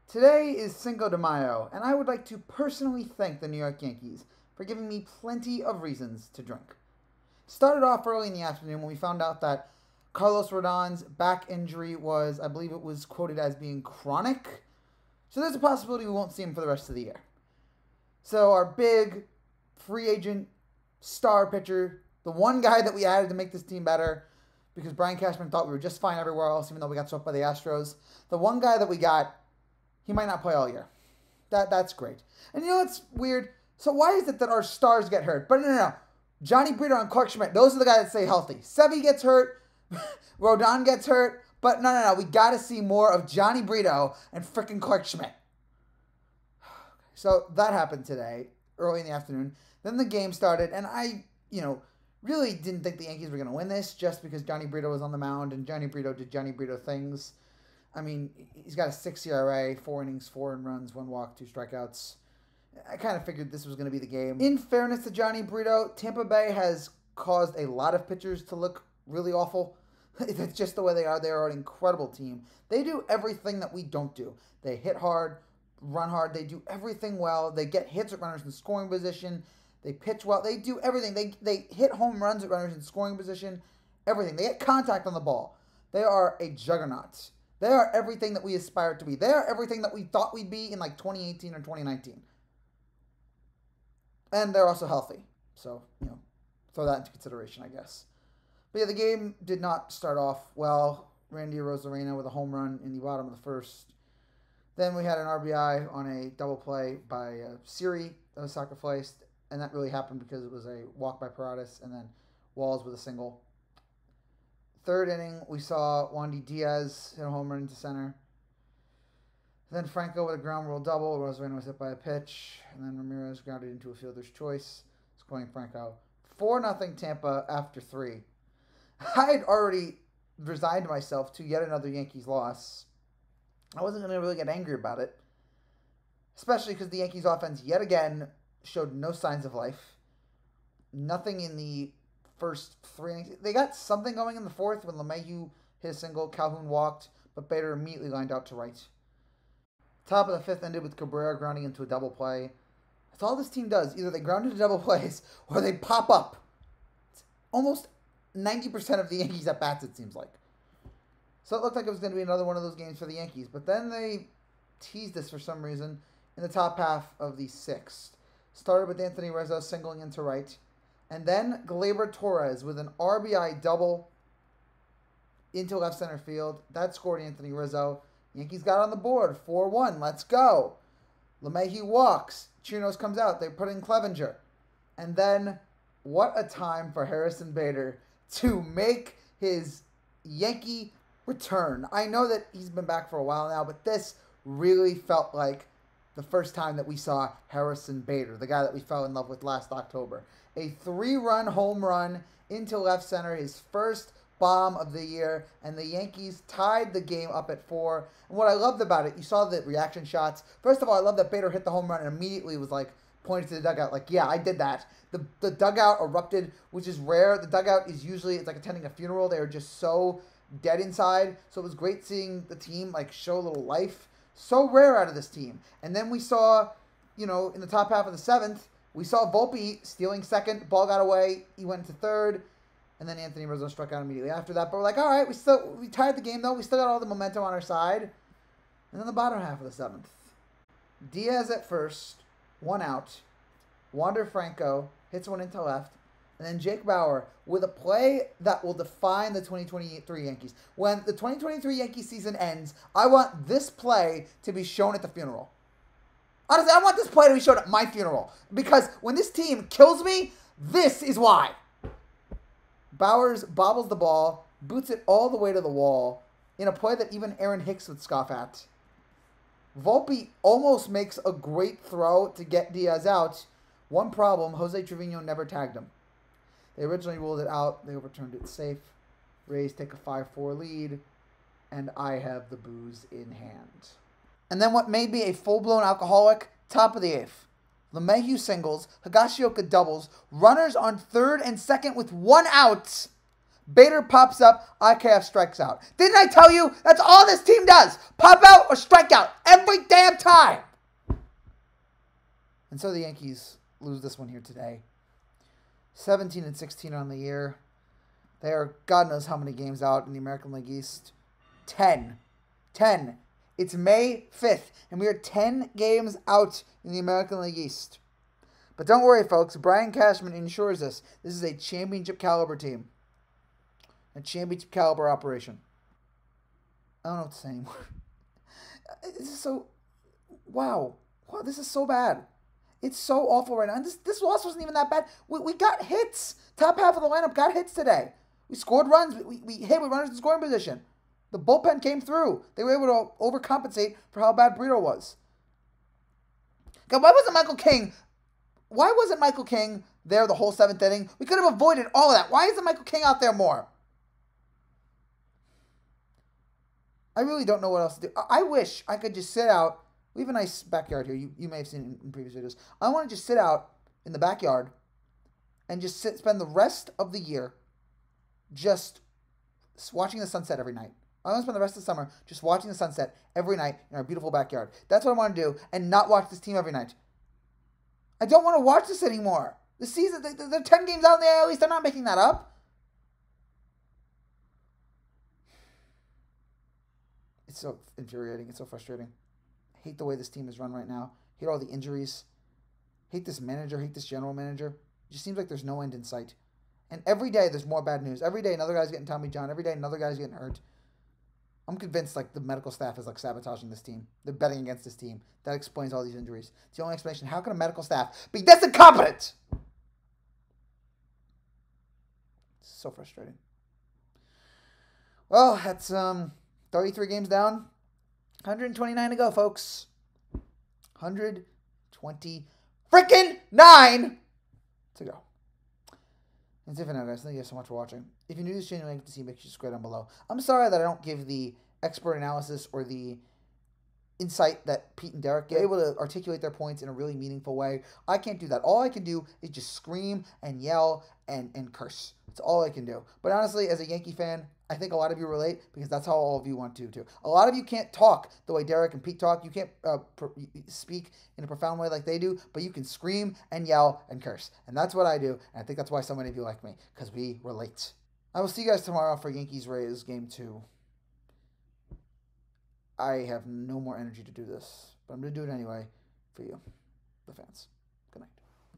Today is Cinco de Mayo, and I would like to personally thank the New York Yankees for giving me plenty of reasons to drink. Started off early in the afternoon when we found out that Carlos Rodon's back injury was, I believe it was quoted as being chronic. So there's a possibility we won't see him for the rest of the year. So our big free agent star pitcher, the one guy that we added to make this team better, because Brian Cashman thought we were just fine everywhere else, even though we got swept by the Astros. The one guy that we got, he might not play all year. That's great. And you know what's weird? So why is it that our stars get hurt? But no. Johnny Brito and Clark Schmidt, those are the guys that stay healthy. Sevi gets hurt. Rodon gets hurt. But no. We got to see more of Johnny Brito and frickin' Clark Schmidt. So that happened today, early in the afternoon. Then the game started, and I, really didn't think the Yankees were going to win this just because Johnny Brito was on the mound, and Johnny Brito did Johnny Brito things. I mean, he's got a 6 ERA, 4 innings, 4 earned runs, 1 walk, 2 strikeouts. I kind of figured this was going to be the game. In fairness to Johnny Brito, Tampa Bay has caused a lot of pitchers to look really awful. That's just the way they are. They are an incredible team. They do everything that we don't do. They hit hard, run hard. They do everything well. They get hits at runners in scoring position. They pitch well. They do everything. They hit home runs at runners in scoring position. Everything. They get contact on the ball. They are a juggernaut. They are everything that we aspire to be. They are everything that we thought we'd be in like 2018 or 2019. And they're also healthy. So, throw that into consideration, I guess. But yeah, the game did not start off well. Randy Arozarena with a home run in the bottom of the first. Then we had an RBI on a double play by Siri that was sacrificed. And that really happened because it was a walk by Paradas and then Walls with a single. Third inning, we saw Wandy Diaz hit a home run into center. Then Franco with a ground rule double. Arozarena was hit by a pitch. And then Ramirez grounded into a fielder's choice, scoring Franco. 4-0 Tampa after 3. I had already resigned myself to yet another Yankees loss. I wasn't going to really get angry about it. Especially because the Yankees offense yet again showed no signs of life. Nothing in the first 3 innings. They got something going in the fourth when LeMahieu hit a single, Calhoun walked, but Bader immediately lined out to right. Top of the fifth ended with Cabrera grounding into a double play. That's all this team does. Either they ground into double plays or they pop up. It's almost 90% of the Yankees at bats, it seems like. So it looked like it was going to be another one of those games for the Yankees. But then they teased us for some reason in the top half of the sixth. Started with Anthony Rizzo singling into right. And then Gleyber Torres with an RBI double into left center field. That scored Anthony Rizzo. Yankees got on the board. 4-1. Let's go. LeMahieu walks. Chinos comes out. They put in Clevenger. And then, what a time for Harrison Bader to make his Yankee return. I know that he's been back for a while now, but this really felt like the first time that we saw Harrison Bader, the guy that we fell in love with last October. A 3-run home run into left center, his first bomb of the year, and the Yankees tied the game up at 4. And what I loved about it, you saw the reaction shots. First of all, I love that Bader hit the home run and immediately was like pointing to the dugout like, yeah, I did that. The dugout erupted, which is rare. The dugout is usually, it's like attending a funeral. They are just so dead inside. So it was great seeing the team like show a little life. So rare out of this team. And then we saw, in the top half of the seventh, we saw Volpe stealing second. Ball got away. He went to third. And then Anthony Rizzo struck out immediately after that. But we're like, all right, we tied the game, though. We still got all the momentum on our side. And then the bottom half of the seventh. Diaz at first, 1 out. Wander Franco hits one into left. And then Jake Bauer with a play that will define the 2023 Yankees. When the 2023 Yankee season ends, I want this play to be shown at the funeral. Honestly, I want this play to be shown at my funeral. Because when this team kills me, this is why. Bauers bobbles the ball, boots it all the way to the wall in a play that even Aaron Hicks would scoff at. Volpe almost makes a great throw to get Diaz out. One problem, Jose Trevino never tagged him. They originally ruled it out. They overturned it safe. Rays take a 5-4 lead, and I have the booze in hand. And then what made me a full-blown alcoholic, top of the 8th. LeMahieu singles, Higashioka doubles, runners on third and second with 1 out. Bader pops up, IKF strikes out. Didn't I tell you? That's all this team does. Pop out or strike out every damn time. And so the Yankees lose this one here today. 17-16 on the year. They are God knows how many games out in the American League East. 10. 10. It's May 5th, and we are 10 games out in the American League East. But don't worry, folks. Brian Cashman ensures us. This is a championship caliber team. A championship caliber operation. I don't know what to say anymore. This is so... Wow. Wow, this is so bad. It's so awful right now. And this loss wasn't even that bad. We got hits. Top half of the lineup got hits today. We scored runs. We hit with runners in scoring position. The bullpen came through. They were able to overcompensate for how bad Brito was. God, why wasn't Michael King there the whole 7th inning? We could have avoided all of that. Why isn't Michael King out there more? I really don't know what else to do. I wish I could just sit out. We have a nice backyard here. You may have seen it in previous videos. I want to just sit out in the backyard and just spend the rest of the year just watching the sunset every night. I want to spend the rest of the summer just watching the sunset every night in our beautiful backyard. That's what I want to do, and not watch this team every night. I don't want to watch this anymore. The season, they're 10 games out in the AL East. They're not making that up. It's so infuriating. It's so frustrating. I hate the way this team is run right now. I hate all the injuries. I hate this manager. I hate this general manager. It just seems like there's no end in sight. And every day there's more bad news. Every day another guy's getting Tommy John. Every day another guy's getting hurt. I'm convinced like the medical staff is like sabotaging this team. They're betting against this team. That explains all these injuries. It's the only explanation. How can a medical staff be this incompetent? It's so frustrating. Well, that's 33 games down. 129 to go, folks. 120 freaking 9 to go. That's it for now, guys. Thank you guys so much for watching. If you're new to this channel, like to see, make sure you subscribe down below. I'm sorry that I don't give the expert analysis or the insight that Pete and Derek get, able to articulate their points in a really meaningful way. I can't do that. All I can do is just scream and yell and curse. That's all I can do. But honestly, as a Yankee fan, I think a lot of you relate because that's how all of you want to too. A lot of you can't talk the way Derek and Pete talk. You can't speak in a profound way like they do, but you can scream and yell and curse. And that's what I do. And I think that's why so many of you like me, because we relate. I will see you guys tomorrow for Yankees-Rays Game 2. I have no more energy to do this, but I'm going to do it anyway for you, the fans.